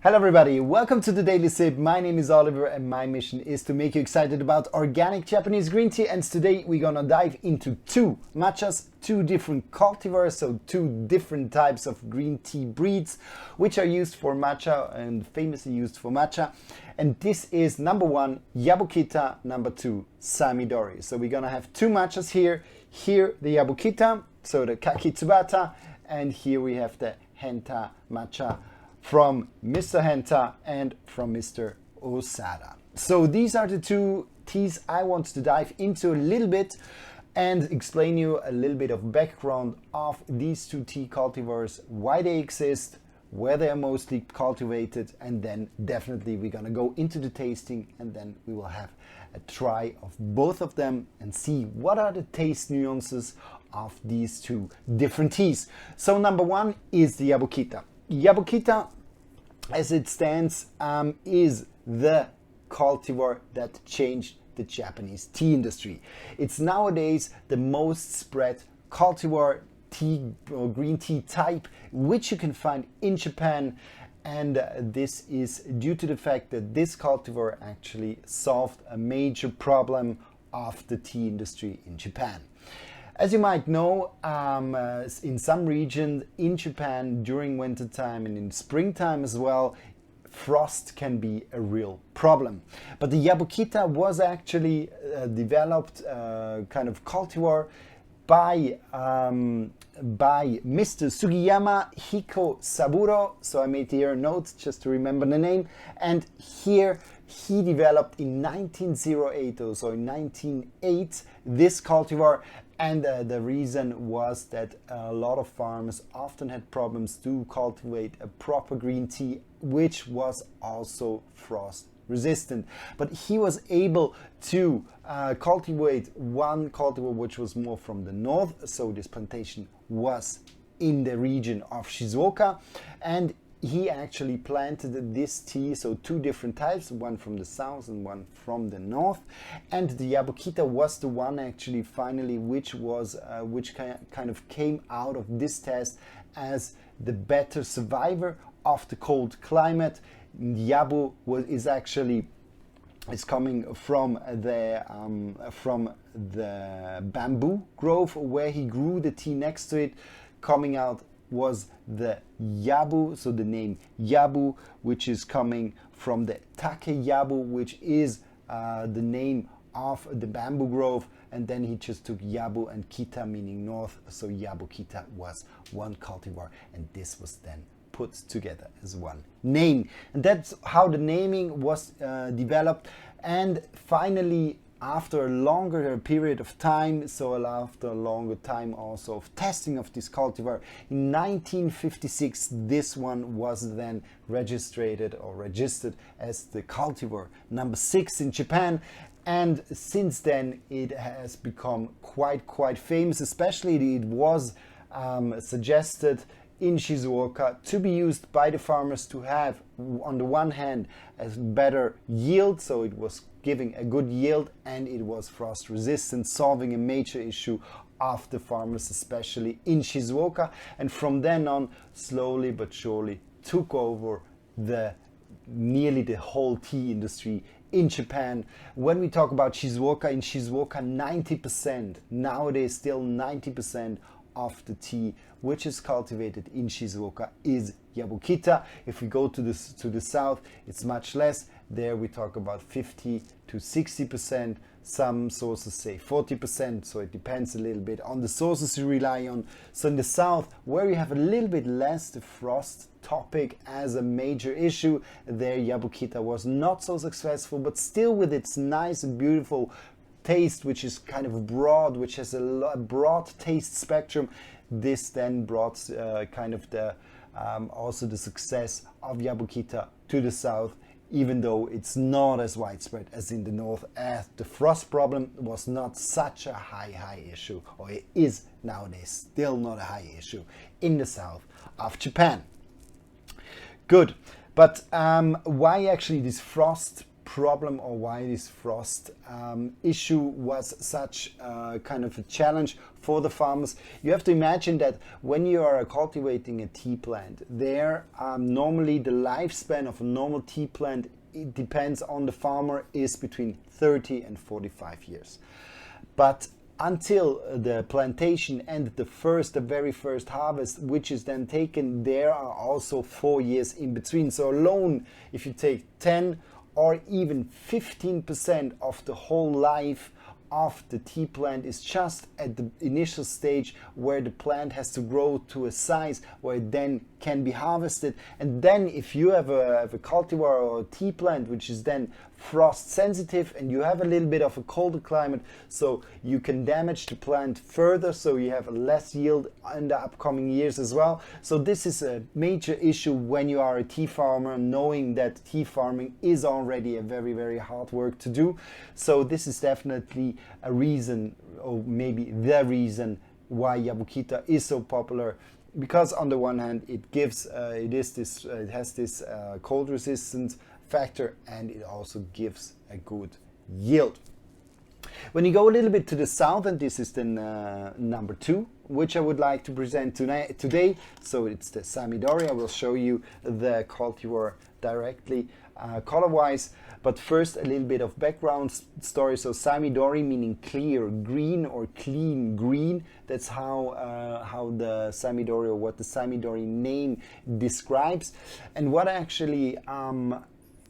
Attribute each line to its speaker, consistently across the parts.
Speaker 1: Hello everybody, welcome to the Daily Sip. My name is Oliver and my mission is to make you excited about organic Japanese green tea, and today we're gonna dive into two matchas, two different cultivars, so two different types of green tea breeds which are used for matcha and famously used for matcha. And this is number one Yabukita, number two Samidori. So we're gonna have two matchas here. Here the Yabukita, so the Kakitsubata, and here we have the Henta matcha from Mr. Henta and from Mr. Osada. So these are the two teas I want to dive into a little bit and explain you a little bit of background of these two tea cultivars, why they exist, where they are mostly cultivated, and then definitely we're gonna go into the tasting, and then we will have a try of both of them and see what are the taste nuances of these two different teas. So number one is the Yabukita. Yabukita, as it stands, is the cultivar that changed the Japanese tea industry. It's nowadays the most spread cultivar tea or green tea type which you can find in Japan, and this is due to the fact that this cultivar actually solved a major problem of the tea industry in Japan. As you might know, in some regions in Japan during winter time and in springtime as well, frost can be a real problem. But the Yabukita was actually developed kind of cultivar by Mr. Sugiyama Hiko Saburo. So I made here notes just to remember the name. And here he developed in 1908, so in 1908, this cultivar. And the reason was that a lot of farmers often had problems to cultivate a proper green tea, which was also frost resistant. But he was able to cultivate one cultivar which was more from the north, so this plantation was in the region of Shizuoka, and he actually planted this tea, so two different types, one from the south and one from the north. And the Yabukita was the one actually finally which kind of came out of this test as the better survivor of the cold climate. Yabu is coming from the bamboo grove where he grew the tea next to it. Coming out was the Yabu, so the name Yabu, which is coming from the Take Yabu, which is the name of the bamboo grove, and then he just took Yabu and Kita, meaning north, so Yabukita was one cultivar, and this was then put together as one name. And that's how the naming was developed. And finally, after a longer period of time, so after a longer time also of testing of this cultivar, in 1956 this one was then registered as the cultivar number 6 in Japan. And since then it has become quite famous, especially it was suggested in Shizuoka to be used by the farmers to have, on the one hand, a better yield, so it was giving a good yield, and it was frost resistant, solving a major issue of the farmers, especially in Shizuoka. And from then on, slowly but surely took over nearly the whole tea industry in Japan. When we talk about Shizuoka, in Shizuoka 90%, nowadays still 90% of the tea which is cultivated in Shizuoka is Yabukita. If we go to the south, it's much less. There we talk about 50 to 60%. Some sources say 40%, so it depends a little bit on the sources you rely on. So in the south, where you have a little bit less the frost topic as a major issue, there Yabukita was not so successful, but still with its nice and beautiful taste, which is kind of broad, which has a broad taste spectrum. This then brought kind of also the success of Yabukita to the south, even though it's not as widespread as in the north, as the frost problem was not such a high issue, or it is nowadays still not a high issue in the south of Japan. Good, but why actually this frost problem or why this frost issue was such kind of a challenge for the farmers. You have to imagine that when you are cultivating a tea plant, there normally the lifespan of a normal tea plant, it depends on the farmer, is between 30 and 45 years. But until the plantation and the very first harvest, which is then taken, there are also 4 years in between. So alone, if you take 10 or even 15% of the whole life of the tea plant is just at the initial stage where the plant has to grow to a size where it then can be harvested. And then if you have a cultivar or a tea plant which is then frost sensitive and you have a little bit of a colder climate, so you can damage the plant further, so you have less yield in the upcoming years as well. So this is a major issue when you are a tea farmer, knowing that tea farming is already a very, very hard work to do. So this is definitely a reason, or maybe the reason, why Yabukita is so popular. Because on the one hand, it has this cold resistance factor, and it also gives a good yield. When you go a little bit to the south, and this is then number 2, which I would like to present today. So it's the Samidori. I will show you the cultivar directly color-wise. But first, a little bit of background story. So Samidori meaning clear green or clean green. That's how the Samidori, or what the Samidori name describes. And what actually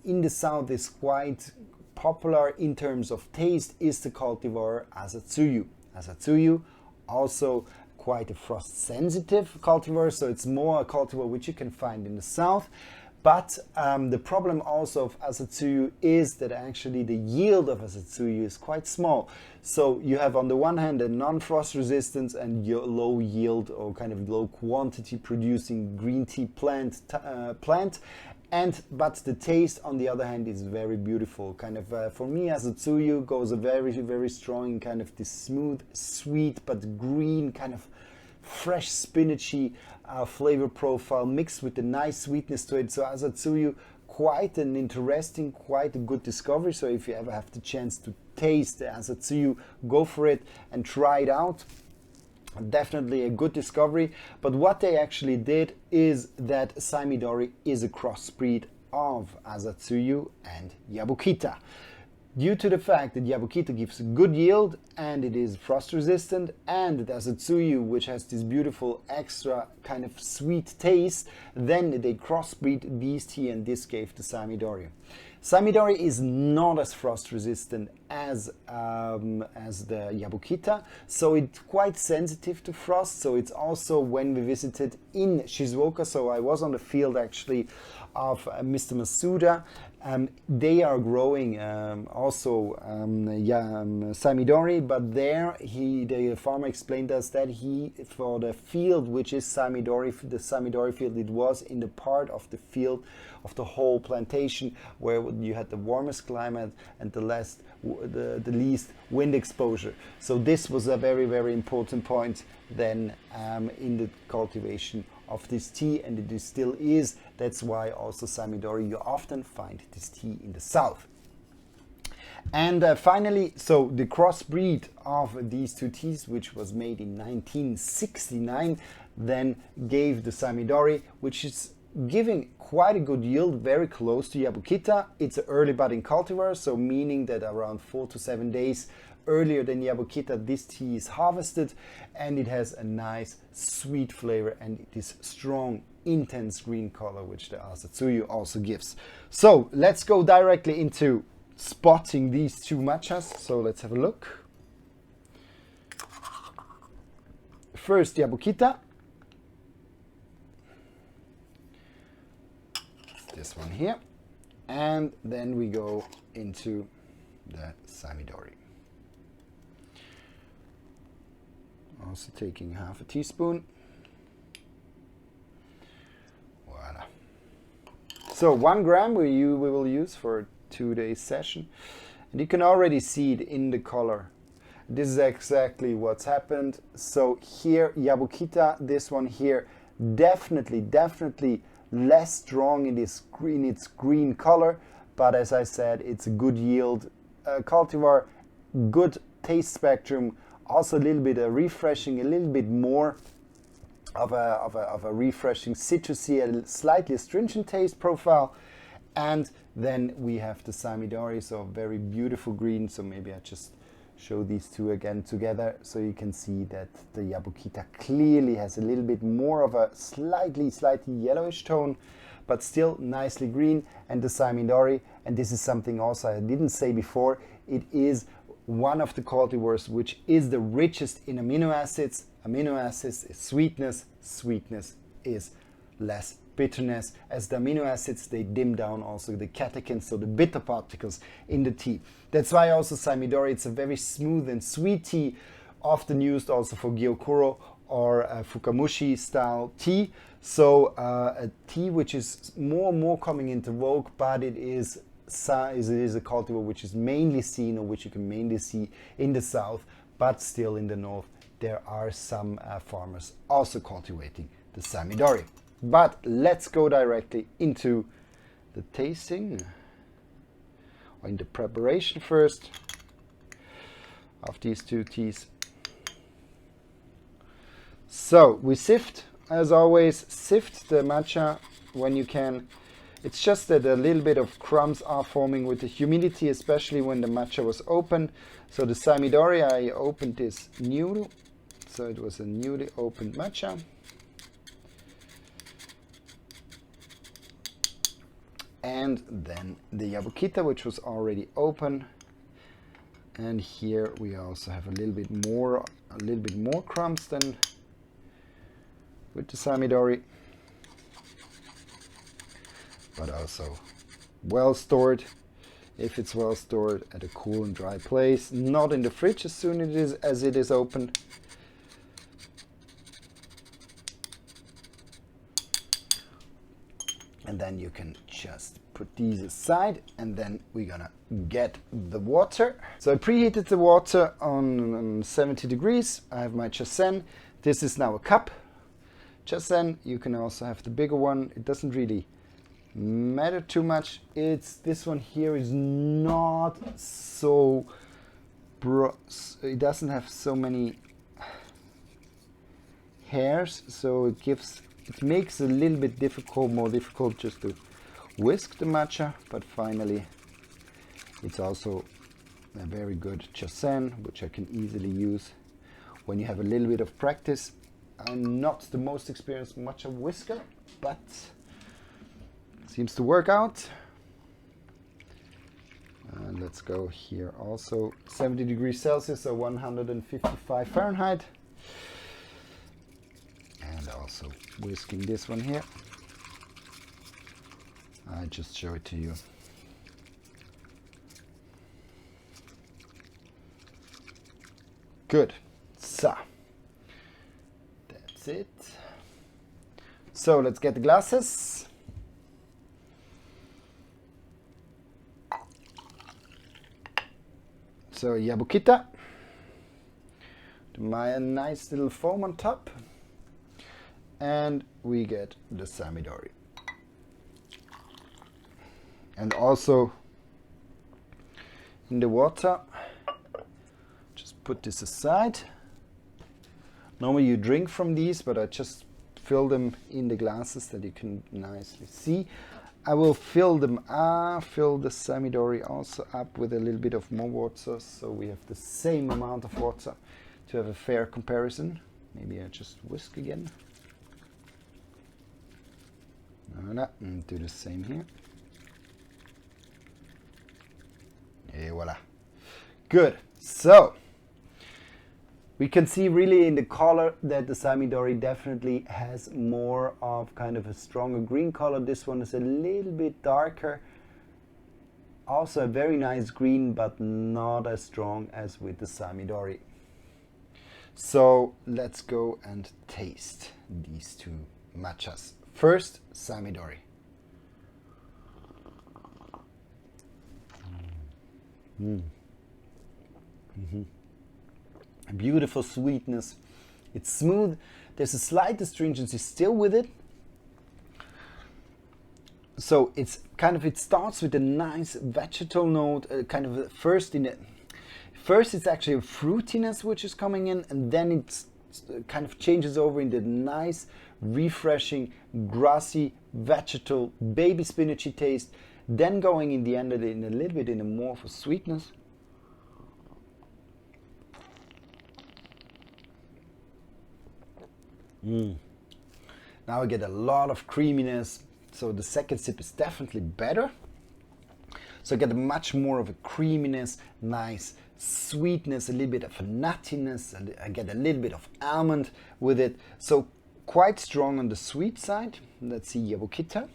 Speaker 1: in the south is quite popular in terms of taste is the cultivar Asatsuyu. Asatsuyu, also quite a frost sensitive cultivar, so it's more a cultivar which you can find in the south. But the problem also of Asatsuyu is that actually the yield of Asatsuyu is quite small. So you have on the one hand a non-frost resistance and low yield or kind of low quantity producing green tea plant. But the taste on the other hand is very beautiful. Kind of for me, Asatsuyu goes a very, very strong kind of this smooth, sweet but green kind of fresh spinachy flavor profile mixed with a nice sweetness to it. So Asatsuyu, quite an interesting, quite a good discovery. So if you ever have the chance to taste the Asatsuyu, go for it and try it out. Definitely a good discovery. But what they actually did is that Samidori is a crossbreed of Asatsuyu and Yabukita. Due to the fact that Yabukita gives a good yield and it is frost resistant, and the Asatsuyu, which has this beautiful extra kind of sweet taste, then they crossbreed these tea, and this gave the Samidori. Samidori is not as frost resistant as the Yabukita, so it's quite sensitive to frost. So it's also, when we visited in Shizuoka, so I was on the field actually of Mr. Masuda, they are growing also Samidori, but there the farmer explained us that for the field which is Samidori, the Samidori field, it was in the part of the field of the whole plantation where you had the warmest climate and the least wind exposure. So this was a very, very important point then in the cultivation of this tea, and it still is. That's why also Samidori, you often find this tea in the south. And finally, so the crossbreed of these two teas, which was made in 1969, then gave the Samidori, which is giving quite a good yield, very close to Yabukita. It's an early budding cultivar, so meaning that around 4 to 7 days earlier than Yabukita, this tea is harvested, and it has a nice sweet flavor, and it is strong, intense green color, which the Asatsuyu also gives. So let's go directly into spotting these two matchas. So let's have a look. First, Yabukita. This one here. And then we go into the Samidori. Also taking half a teaspoon. Voila. So 1 gram we will use for a 2-day session. And you can already see it in the color. This is exactly what's happened. So here, Yabukita, this one here, definitely less strong in its green color. but as I said, it's a good yield cultivar, good taste spectrum, also a little bit refreshing, a little bit more of a refreshing citrusy, a slightly astringent taste profile. And then we have the Samidori, so very beautiful green. So maybe I just show these two again together so you can see that the Yabukita clearly has a little bit more of a slightly yellowish tone, but still nicely green. And the Samidori, and this is something also I didn't say before, it is one of the cultivars which is the richest in amino acids. Amino acids is sweetness, sweetness is less bitterness. As the amino acids, they dim down also the catechins, so the bitter particles in the tea. That's why also Samidori, it's a very smooth and sweet tea, often used also for Gyokuro or Fukamushi style tea. So a tea which is more and more coming into vogue, but it is a cultivar which is mainly seen, or which you can mainly see in the south, but still in the north there are some farmers also cultivating the Samidori. But let's go directly into the tasting, or in the preparation first of these two teas. So we sift, as always, sift the matcha when you can. It's just that a little bit of crumbs are forming with the humidity, especially when the matcha was open. So the Samidori, I opened this new, so it was a newly opened matcha. And then the Yabukita, which was already open. And here we also have a little bit more crumbs than with the Samidori, but also well stored. If it's well stored at a cool and dry place, not in the fridge as soon as it is open. And then you can just put these aside, and then we're gonna get the water. So I preheated the water on 70 degrees. I have my Chasen. This is now a cup Chasen. You can also have the bigger one. It doesn't really matter too much. This one here is not so it doesn't have so many hairs, so it makes it a little bit more difficult just to whisk the matcha, but finally it's also a very good Chasen, which I can easily use when you have a little bit of practice. I'm not the most experienced matcha whisker, but it seems to work out. And let's go here also 70 degrees Celsius, so 155 Fahrenheit. And also whisking this one here. I just show it to you. Good. So that's it. So let's get the glasses. So Yabukita, my nice little foam on top, and we get the Samidori. And also in the water, just put this aside. Normally you drink from these, but I just fill them in the glasses that you can nicely see. I will fill the Samidori also up with a little bit of more water, so we have the same amount of water to have a fair comparison. Maybe I just whisk again. And do the same here. Et voila. Good. So we can see really in the color that the Samidori definitely has more of kind of a stronger green color. This one is a little bit darker. Also a very nice green, but not as strong as with the Samidori. So let's go and taste these two matchas. First, Samidori. Beautiful sweetness. It's smooth. There's a slight astringency still with it. So it's kind of, it starts with a nice vegetal note, kind of first it's actually a fruitiness which is coming in, and then it's kind of changes over into nice, refreshing, grassy, vegetal, baby spinachy taste. Then going in the end in a little bit in a more of a sweetness. Now I get a lot of creaminess, so the second sip is definitely better. So I get much more of a creaminess, nice sweetness, a little bit of a nuttiness, I get a little bit of almond with it. So quite strong on the sweet side. Let's see Yabukita.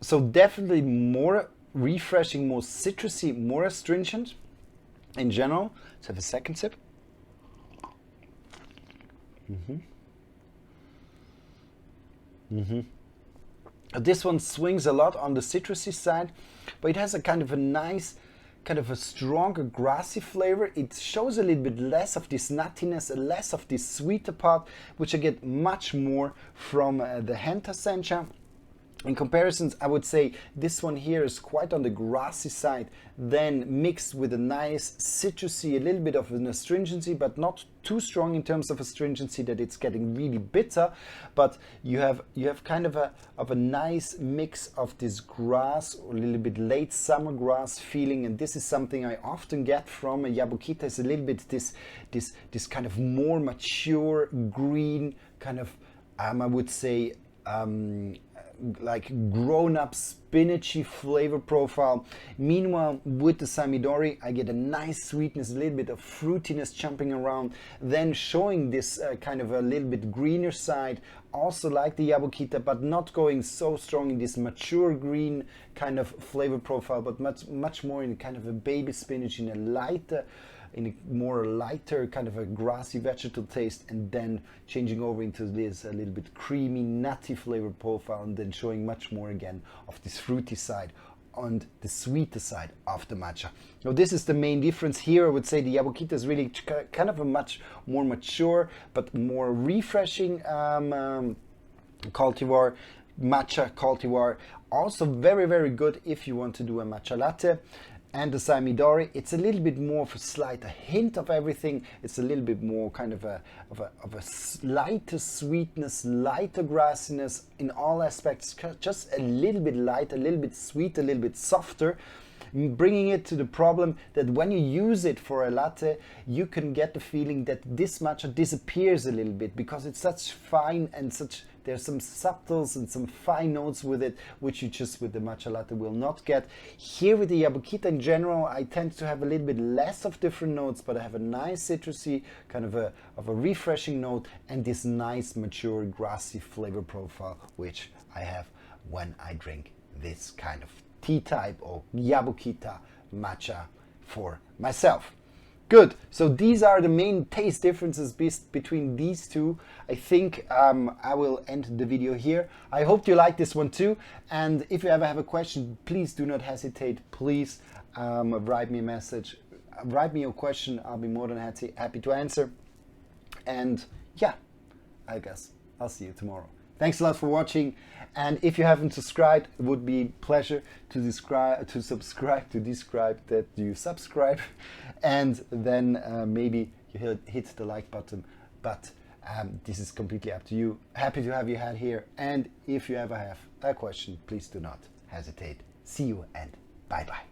Speaker 1: So definitely more refreshing, more citrusy, more astringent in general. Let's have a second sip. This one swings a lot on the citrusy side, but it has a kind of a nice, kind of a stronger grassy flavor. It shows a little bit less of this nuttiness, less of this sweeter part, which I get much more from the Henta sencha. In comparisons, I would say this one here is quite on the grassy side, then mixed with a nice citrusy, a little bit of an astringency, but not too strong in terms of astringency that it's getting really bitter. But you have kind of a nice mix of this grass, a little bit late summer grass feeling, and this is something I often get from a Yabukita. It's a little bit this kind of more mature green kind of, I would say, like grown-up spinachy flavor profile. Meanwhile, with the Samidori, I get a nice sweetness, a little bit of fruitiness jumping around, then showing this kind of a little bit greener side, also like the Yabukita, but not going so strong in this mature green kind of flavor profile, but much more in kind of a baby spinach, in a lighter, in a more lighter kind of a grassy vegetal taste, and then changing over into this a little bit creamy, nutty flavor profile, and then showing much more again of this fruity side on the sweeter side of the matcha. Now this is the main difference here. I would say the Yabukita is really kind of a much more mature but more refreshing cultivar, matcha cultivar. Also very, very good if you want to do a matcha latte. And the Samidori, it's a little bit more of a slight hint of everything. It's a little bit more kind of a lighter sweetness, lighter grassiness in all aspects, just a little bit light, a little bit sweet, a little bit softer, bringing it to the problem that when you use it for a latte, you can get the feeling that this matcha disappears a little bit because it's such fine and such, there's some subtles and some fine notes with it, which you just with the matcha latte will not get. Here with the Yabukita in general, I tend to have a little bit less of different notes, but I have a nice citrusy, kind of a refreshing note, and this nice mature grassy flavor profile, which I have when I drink this kind of tea type or Yabukita matcha for myself. Good, so these are the main taste differences between these two. I think I will end the video here. I hope you like this one too, and if you ever have a question, please do not hesitate. Please write me a message, write me your question. I'll be more than happy to answer. And yeah, I guess I'll see you tomorrow. Thanks a lot for watching, and if you haven't subscribed, it would be a pleasure to subscribe that you subscribe, and then maybe you hit the like button, but this is completely up to you. Happy to have you here, and if you ever have a question, please do not hesitate. See you and bye bye.